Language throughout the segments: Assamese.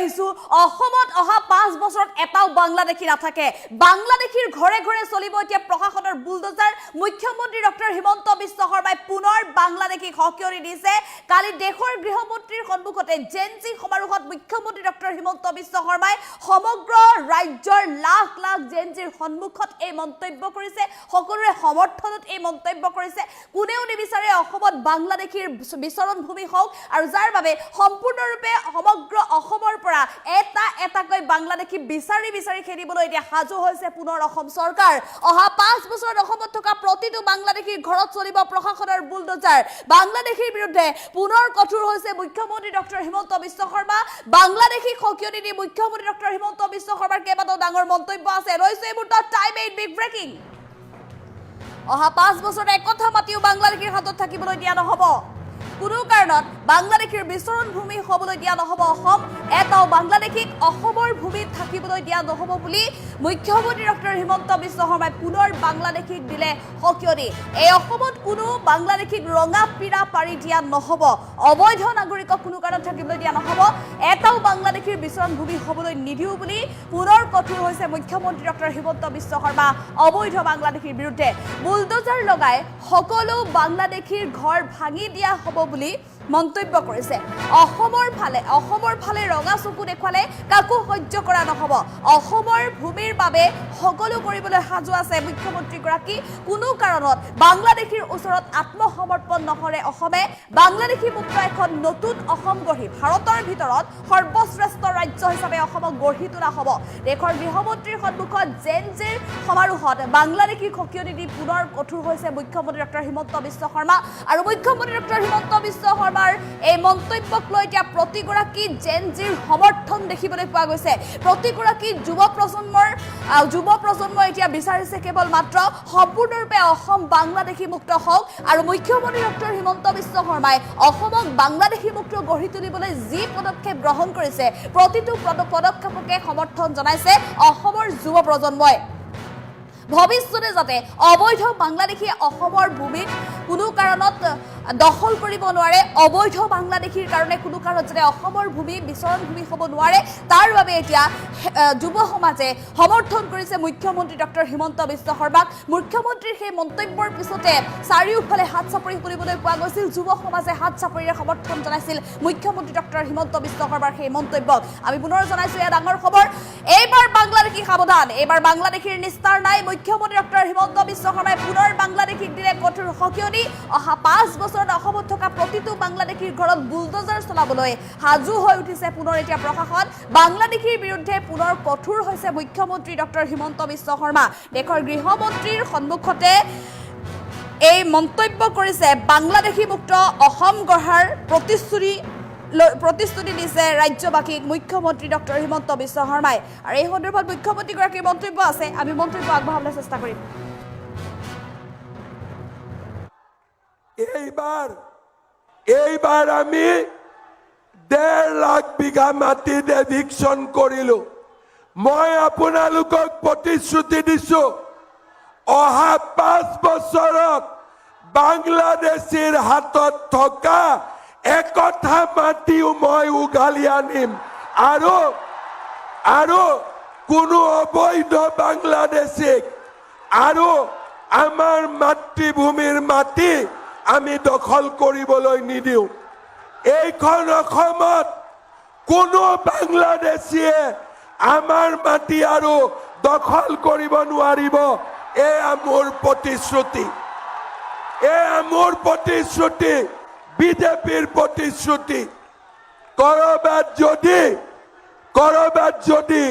আহিছো অসমত অহা 5 বছৰত এটাও বাংলাদেশী নাথাকে বাংলাদেশীৰ ঘৰে ঘৰে চলিব এতিয়া প্ৰশাসনৰ বুলডোজাৰ মুখ্যমন্ত্ৰী ডক্টৰ হিমন্ত বিশ্ব শৰ্মাই পুনৰ বাংলাদেশীক হকিয়নি দিছে কালি দেশৰ গৃহমন্ত্ৰীৰ সন্মুখতে জেনজি সমাৰোহত মুখ্যমন্ত্ৰী ডক্টৰ হিমন্ত বিশ্ব শৰ্মাই সমগ্ৰ ৰাজ্যৰ লাখ লাখ জেনজিৰ সন্মুখত এই মন্তব্য কৰিছে সকলোৰে সমৰ্থনত এই মন্তব্য কৰিছে কোনেও নিবিচাৰে অসমত বাংলাদেশীৰ বিচৰণ ভূমি হওক আৰু যাৰ বাবে সম্পূৰ্ণৰূপে সমগ্ৰ অসমৰ পৰা এটাকৈ বাংলাদেশী বিচাৰি খেলিবলৈ এতিয়া সাজু হৈছে পুনৰ অসম চৰকাৰ অহা 5 বছৰত অসমত থকা প্ৰতিটো বাংলাদেশীৰ ঘৰত চলিব প্ৰশাসনৰ বুলডোজাৰ বাংলাদেশীৰ বিৰুদ্ধে পুনৰ কঠোৰ হৈছে মুখ্যমন্ত্ৰী ডক্টৰ হিমন্ত বিশ্ব শৰ্মা বাংলাদেশী হকিয়নি দি মুখ্যমন্ত্ৰী ডক্টৰ হিমন্ত বিশ্ব শৰ্মাৰ কেইবাটাও ডাঙৰ মন্তব্য আছে ৰৈছে এই মুহূৰ্তত টাইম 8 বিগ ব্ৰেকিং অহা 5 বছৰত একথা মাতিও বাংলাদেশীৰ হাতত থাকিবলৈ দিয়া নহব কোনো কাৰণত বাংলাদেশীৰ বিচৰণ ভূমি হ'বলৈ দিয়া নহব অসম এটাও বাংলাদেশীক অসমৰ ভূমিত থাকিবলৈ দিয়া নহব বুলি মুখ্যমন্ত্ৰী ডক্টৰ হিমন্ত বিশ্ব শৰ্মাই পুনৰ বাংলাদেশীক দিলে হকিয়নি এই অসমত কোনো বাংলাদেশীক ৰঙা পিৰা পাৰি দিয়া নহব অবৈধ নাগৰিকক কোনো কাৰণত থাকিবলৈ দিয়া নহব এটাও বাংলাদেশীৰ বিচৰণ ভূমি হ'বলৈ নিদিও বুলি পুনৰ কঠোৰ হৈছে মুখ্যমন্ত্ৰী ডক্টৰ হিমন্ত বিশ্ব শৰ্মা অবৈধ বাংলাদেশীৰ বিৰুদ্ধে বুলডোজাৰ লগাই সকলো বাংলাদেশীৰ ঘৰ ভাঙি দিয়া হ'ব বুলি মন্তব্য কৰিছে অসমৰ ফালে ৰঙা চকু দেখুৱালে কাকো সহ্য কৰা নহব অসমৰ ভূমিৰ বাবে সকলো কৰিবলৈ সাজু আছে মুখ্যমন্ত্ৰী গৰাকী কোনো কাৰণত বাংলাদেশীৰ ওচৰত আত্মসমৰ্পণ নকৰে অসমে বাংলাদেশী মুক্ত এখন নতুন অসম গঢ়ি ভাৰতৰ ভিতৰত সৰ্বশ্ৰেষ্ঠ ৰাজ্য হিচাপে অসমক গঢ়ি তোলা হ'ব দেশৰ গৃহমন্ত্ৰীৰ সন্মুখত জেনজিৰ সমাৰোহত বাংলাদেশীক হকিয়নি দি পুনৰ কঠোৰ হৈছে মুখ্যমন্ত্ৰী ডক্টৰ হিমন্ত বিশ্ব শৰ্মা আৰু মুখ্যমন্ত্ৰী ডক্টৰ হিমন্ত বিশ্ব শৰ্মা এই মন্তব্যক লৈ এতিয়া প্ৰতিগৰাকী জেনজিৰ সমৰ্থন দেখিবলৈ পোৱা গৈছে প্ৰতিগৰাকী যুৱ প্ৰজন্মই এতিয়া বিচাৰিছে কেৱল মাত্ৰ সম্পূৰ্ণৰূপে অসম বাংলাদেশী মুক্ত হওক আৰু মুখ্যমন্ত্ৰী ডক্টৰ হিমন্ত বিশ্ব শৰ্মাই অসমক বাংলাদেশী মুক্ত গঢ়ি তুলিবলৈ যি পদক্ষেপ গ্ৰহণ কৰিছে প্ৰতিটো পদক্ষেপকে সমৰ্থন জনাইছে অসমৰ যুৱ প্ৰজন্মই ভৱিষ্যতে যাতে অবৈধ বাংলাদেশী অসমৰ ভূমিত কোনো কাৰণত দখল কৰিব নোৱাৰে অবৈধ বাংলাদেশীৰ কাৰণে কোনো কাৰণত যাতে অসমৰ ভূমি বিচৰণ ভূমি হ'ব নোৱাৰে তাৰ বাবে এতিয়া যুৱ সমাজে সমৰ্থন কৰিছে মুখ্যমন্ত্ৰী ডক্টৰ হিমন্ত বিশ্ব শৰ্মাক মুখ্যমন্ত্ৰীৰ সেই মন্তব্যৰ পিছতে চাৰিওফালে হাত চাপৰি কৰিবলৈ পোৱা গৈছিল যুৱ সমাজে হাত চাপৰিৰে সমৰ্থন জনাইছিল মুখ্যমন্ত্ৰী ডক্টৰ হিমন্ত বিশ্ব শৰ্মাৰ সেই মন্তব্যক আমি পুনৰ জনাইছো এয়া ডাঙৰ খবৰ এইবাৰ বাংলাদেশী সাৱধান এইবাৰ বাংলাদেশীৰ নিস্তাৰ নাই মুখ্যমন্ত্ৰী ডক্টৰ হিমন্ত বিশ্ব শৰ্মাই পুনৰ বাংলাদেশীক দিলে কঠোৰ হকিয়নি অহা 5 বছৰত অসমত থকা প্ৰতিটো বাংলাদেশীৰ ঘৰত বুলডোজাৰ চলাবলৈ সাজু হৈ উঠিছে পুনৰ এতিয়া প্ৰশাসন বাংলাদেশীৰ বিৰুদ্ধে পুনৰ কঠোৰ হৈছে মুখ্যমন্ত্ৰী ডক্টৰ হিমন্ত বিশ্ব শৰ্মা দেশৰ গৃহমন্ত্ৰীৰ সন্মুখতে এই মন্তব্য কৰিছে বাংলাদেশী মুক্ত অসম গঢ়াৰ প্ৰতিশ্ৰুতি দিছে ৰাজ্যবাসীক মুখ্যমন্ত্ৰী ডক্টৰ হিমন্ত বিশ্ব শৰ্মাই আৰু এই সন্দৰ্ভত মুখ্যমন্ত্ৰীগৰাকীৰ মন্তব্য আছে আমি মন্তব্য আগবঢ়াবলৈ চেষ্টা কৰিম এইবাৰ আমি 1.5 লাখ বিঘা মাটিত এভিকশ্যন কৰিলো মই আপোনালোকক প্ৰতিশ্ৰুতি দিছো অহা 5 বছৰত বাংলাদেশীৰ হাতত থকা একথা মাটিও মই উঘালি আনিম আৰু কোনো অবৈধ বাংলাদেশীক আৰু আমাৰ মাতৃভূমিৰ মাটি আমি দখল কৰিবলৈ নিদিওঁ এইখন অসমত কোনো বাংলাদেশীয়ে আমাৰ মাটি আৰু দখল কৰিব নোৱাৰিব এয়া মোৰ প্ৰতিশ্ৰুতি বিজেপিৰ প্ৰতিশ্ৰুতি কৰবাত যদি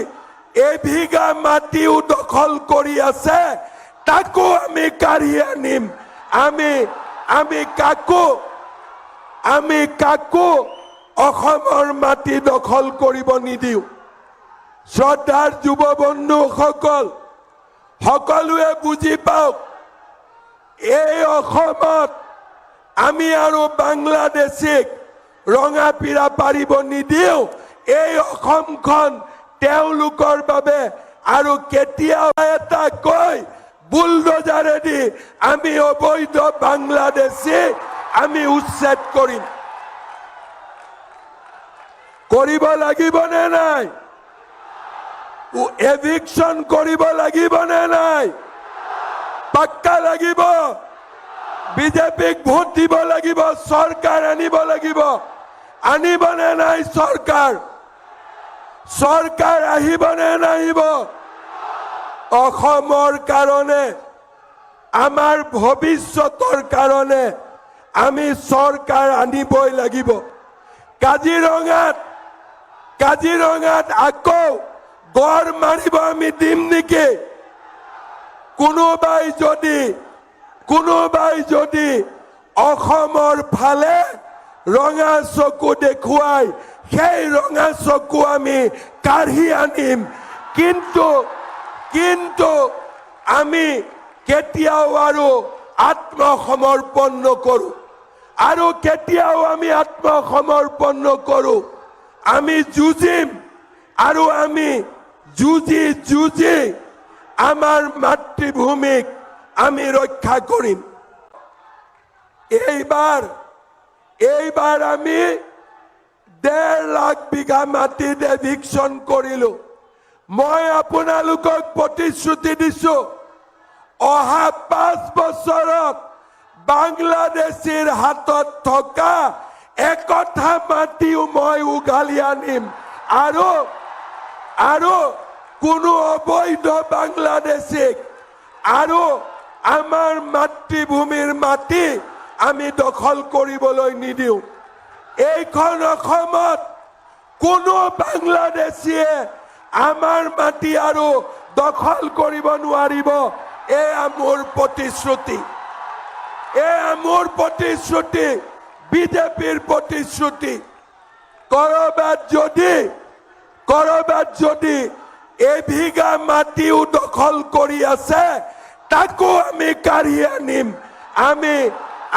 এবিঘা মাটিও দখল কৰি আছে তাকো আমি কাঢ়ি আনিম আমি কাকো অসমৰ মাটি দখল কৰিব নিদিওঁ শ্ৰদ্ধাৰ যুৱ বন্ধুসকল সকলোৱে বুজি পাওক এই অসমত আমি আৰু বাংলাদেশীক ৰঙা পিৰা পাৰিব নিদিওঁ এই অসমখন তেওঁলোকৰ বাবে আৰু কেতিয়াও এটা কৈ বুলডোজাৰেদি আমি অবৈধ বাংলাদেশী আমি উচ্ছেদ কৰিম কৰিব লাগিব নে নাই? এভিকশন কৰিব লাগিব নে নাই? পাক্কা লাগিব। বিজেপিক ভোট দিব লাগিব, চৰকাৰ আনিব লাগিব। আনিব নে নাই চৰকাৰ? চৰকাৰ আহিব নে নাহিব? অসমৰ কাৰণে, আমাৰ ভৱিষ্যতৰ কাৰণে আমি চৰকাৰ আনিবই লাগিব। কাজিৰঙাত আকৌ গড় মাৰিব আমি দিম নেকি? কোনোবাই যদি অসমৰ ফালে ৰঙা চকু দেখুৱাই, সেই ৰঙা চকু আমি কাঢ়ি আনিম। কিন্তু আমি কেতিয়াও আৰু আত্মসমৰ্পণ নকৰো, আমি যুঁজিম আৰু আমি যুঁজি আমাৰ মাতৃভূমিক আমি ৰক্ষা কৰিম। এইবাৰ আমি 1.5 লাখ বিঘা মাটিত এভিকশন কৰিলো। মই আপোনালোকক প্ৰতিশ্ৰুতি দিছো, অহা 5 বছৰত বাংলাদেশীৰ হাতত থকা একঠা মাটিও মই উঘালি আনিম আৰু কোনো অবৈধ বাংলাদেশীক আৰু আমাৰ মাতৃভূমিৰ মাটি আমি দখল কৰিবলৈ নিদিওঁ। এইখন অসমত কোনো বাংলাদেশীয়ে আমাৰ মাটি আৰু দখল কৰিব নোৱাৰিব। এয়া মোৰ প্ৰতিশ্ৰুতি, বিজেপিৰ প্ৰতিশ্ৰুতি। কৰবাত যদি এবিঘা মাটিও দখল কৰি আছে, তাকো আমি কাঢ়ি আনিম।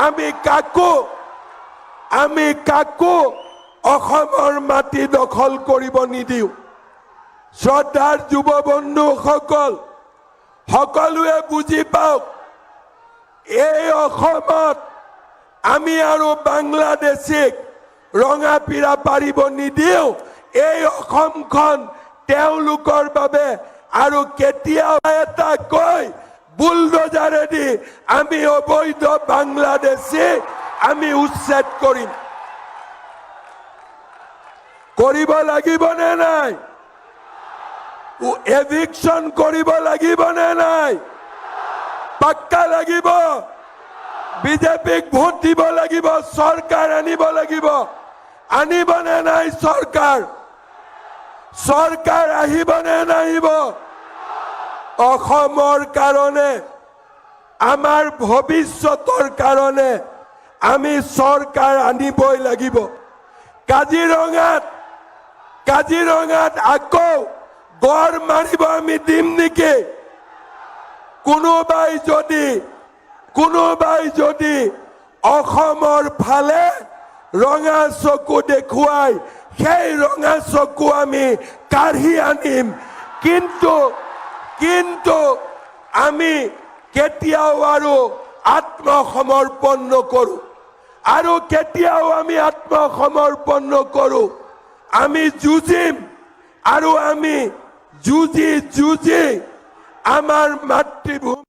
আমি কাকো অসমৰ মাটি দখল কৰিব নিদিওঁ। শ্ৰদ্ধাৰ যুৱ বন্ধুসকল, সকলোৱে বুজি পাওক, এই অসমত আমি আৰু বাংলাদেশীক ৰঙা পীৰা পাৰিব নিদিওঁ। এই অসমখন তেওঁলোকৰ বাবে আৰু কেতিয়াও এটা কৈ বুলডোজাৰেদি আমি অবৈধ বাংলাদেশী আমি উচ্ছেদ কৰিম। কৰিব লাগিব নে নাই? এভিকশন কৰিব লাগিব নে নাই? পাক্কা লাগিব। বিজেপিক ভোট দিব লাগিব, চৰকাৰ আনিব লাগিব। আনিব নে নাই চৰকাৰ? চৰকাৰ আহিব নে নাহিব? অসমৰ কাৰণে, আমাৰ ভৱিষ্যতৰ কাৰণে আমি চৰকাৰ আনিবই লাগিব। কাজিৰঙাত আকৌ গড় মাৰিব আমি দিম নেকি? কোনোবাই যদি অসমৰ ফালে ৰঙা চকু দেখুৱাই, সেই ৰঙা চকু আমি কাঢ়ি আনিম। কিন্তু আমি কেতিয়াও আৰু আত্মসমৰ্পণ নকৰো, আমি যুঁজিম আৰু আমি যুঁজি আমাৰ মাতৃভূমি